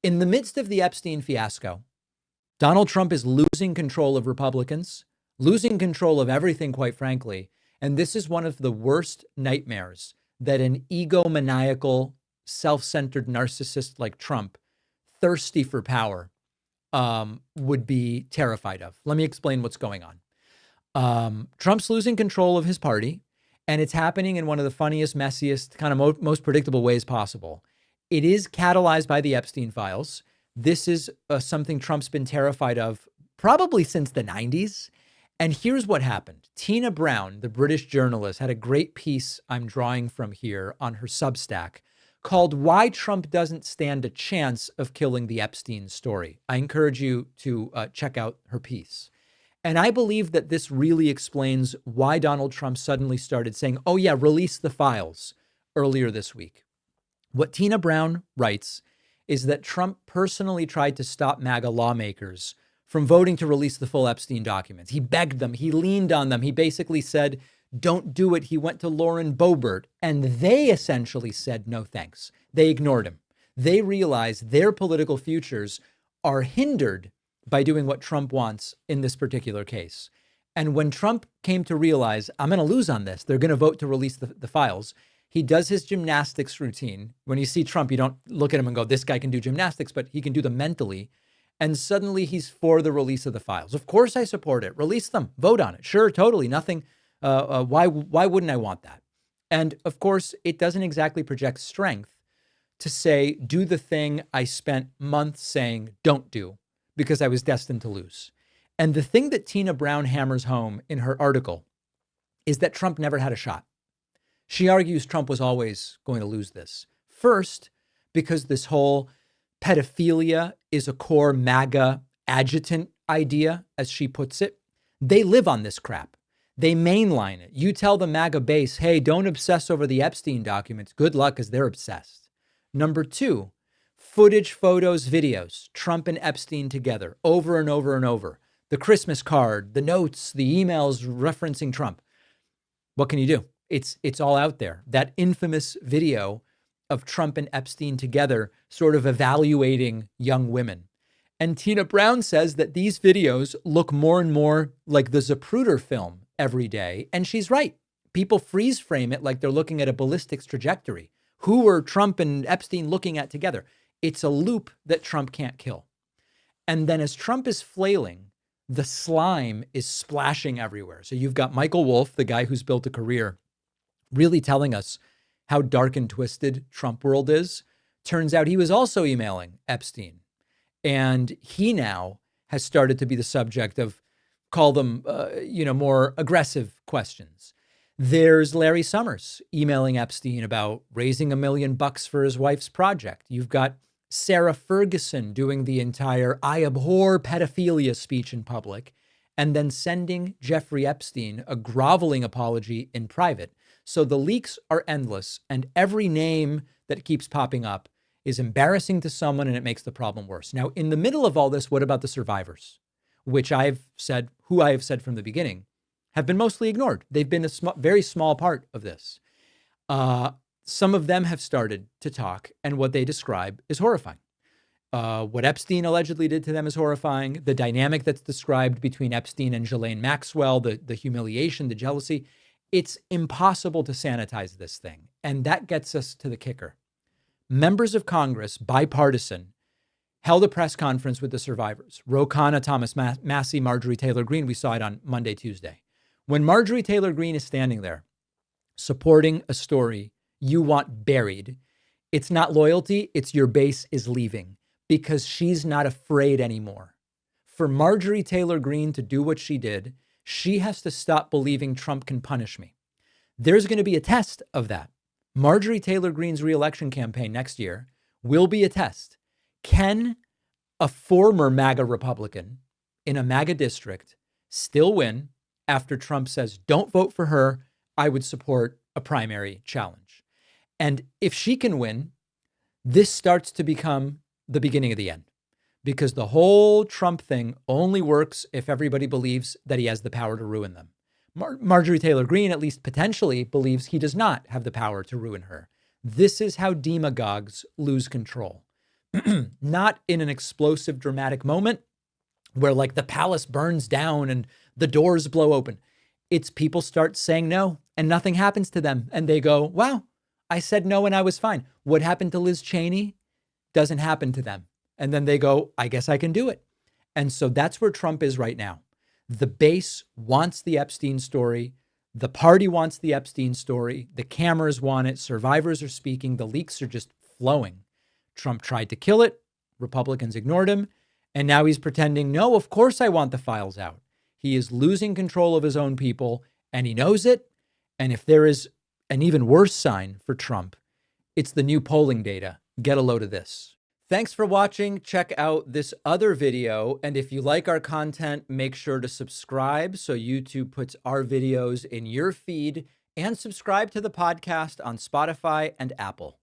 In the midst of the Epstein fiasco, Donald Trump is losing control of Republicans, losing control of everything, quite frankly. And this is one of the worst nightmares that an egomaniacal, self-centered narcissist like Trump, thirsty for power, would be terrified of. Let me explain what's going on. Trump's losing control of his party, and it's happening in one of the funniest, messiest, kind of most predictable ways possible. It is catalyzed by the Epstein files. This is something Trump's been terrified of probably since the 90s. And here's what happened. Tina Brown, the British journalist, had a great piece I'm drawing from here on her Substack called "Why Trump Doesn't Stand a Chance of Killing the Epstein Story." I encourage you to check out her piece. And I believe that this really explains why Donald Trump suddenly started saying, oh yeah, release the files earlier this week. What Tina Brown writes is that Trump personally tried to stop MAGA lawmakers from voting to release the full Epstein documents. He begged them. He leaned on them. He basically said, don't do it. He went to Lauren Boebert, and they essentially said, no, thanks. They ignored him. They realized their political futures are hindered by doing what Trump wants in this particular case. And when Trump came to realize, I'm going to lose on this, they're going to vote to release the files, he does his gymnastics routine. When you see Trump, you don't look at him and go, this guy can do gymnastics, but he can do them mentally. And suddenly he's for the release of the files. Of course I support it. Release them. Vote on it. Sure, totally. Nothing. Why wouldn't I want that? And of course, it doesn't exactly project strength to say, do the thing I spent months saying don't do because I was destined to lose. And the thing that Tina Brown hammers home in her article is that Trump never had a shot. She argues Trump was always going to lose this. First, because this whole pedophilia is a core MAGA adjutant idea, as she puts it. They live on this crap. They mainline it. You tell the MAGA base, hey, don't obsess over the Epstein documents. Good luck, because they're obsessed. Number two, footage, photos, videos, Trump and Epstein together over and over and over. The Christmas card, the notes, the emails referencing Trump. What can you do? It's all out there. That infamous video of Trump and Epstein together, sort of evaluating young women. And Tina Brown says that these videos look more and more like the Zapruder film every day. And she's right. People freeze frame it like they're looking at a ballistics trajectory. Who were Trump and Epstein looking at together? It's a loop that Trump can't kill. And then as Trump is flailing, the slime is splashing everywhere. So you've got Michael Wolff, the guy who's built a career, really telling us how dark and twisted Trump world is. Turns out he was also emailing Epstein. And he now has started to be the subject of, call them, more aggressive questions. There's Larry Summers emailing Epstein about raising $1 million for his wife's project. You've got Sarah Ferguson doing the entire I abhor pedophilia speech in public, and then sending Jeffrey Epstein a groveling apology in private. So the leaks are endless, and every name that keeps popping up is embarrassing to someone, and it makes the problem worse. Now, in the middle of all this, what about the survivors? Which I have said from the beginning, have been mostly ignored. They've been a very small part of this. Some of them have started to talk, and what they describe is horrifying. What Epstein allegedly did to them is horrifying. The dynamic that's described between Epstein and Ghislaine Maxwell, the humiliation, the jealousy, it's impossible to sanitize this thing. And that gets us to the kicker. Members of Congress, bipartisan, held a press conference with the survivors. Ro Khanna, Thomas Massie, Marjorie Taylor Greene. We saw it on Monday, Tuesday. When Marjorie Taylor Greene is standing there supporting a story you want buried, it's not loyalty, it's your base is leaving, because she's not afraid anymore. For Marjorie Taylor Greene to do what she did, she has to stop believing Trump can punish me. There's going to be a test of that. Marjorie Taylor Greene's reelection campaign next year will be a test. Can a former MAGA Republican in a MAGA district still win after Trump says, don't vote for her, I would support a primary challenge? And if she can win, this starts to become the beginning of the end, because the whole Trump thing only works if everybody believes that he has the power to ruin them. Marjorie Taylor Greene, at least potentially, believes he does not have the power to ruin her. This is how demagogues lose control. not in an explosive, dramatic moment where like the palace burns down and the doors blow open. It's people start saying no and nothing happens to them. And they go, wow, I said no and I was fine. What happened to Liz Cheney doesn't happen to them. And then they go, I guess I can do it. And so that's where Trump is right now. The base wants the Epstein story. The party wants the Epstein story. The cameras want it. Survivors are speaking. The leaks are just flowing. Trump tried to kill it. Republicans ignored him. And now he's pretending, no, of course I want the files out. He is losing control of his own people, and he knows it. And if there is an even worse sign for Trump, it's the new polling data. Get a load of this. Thanks for watching. Check out this other video. And if you like our content, make sure to subscribe so YouTube puts our videos in your feed, and subscribe to the podcast on Spotify and Apple.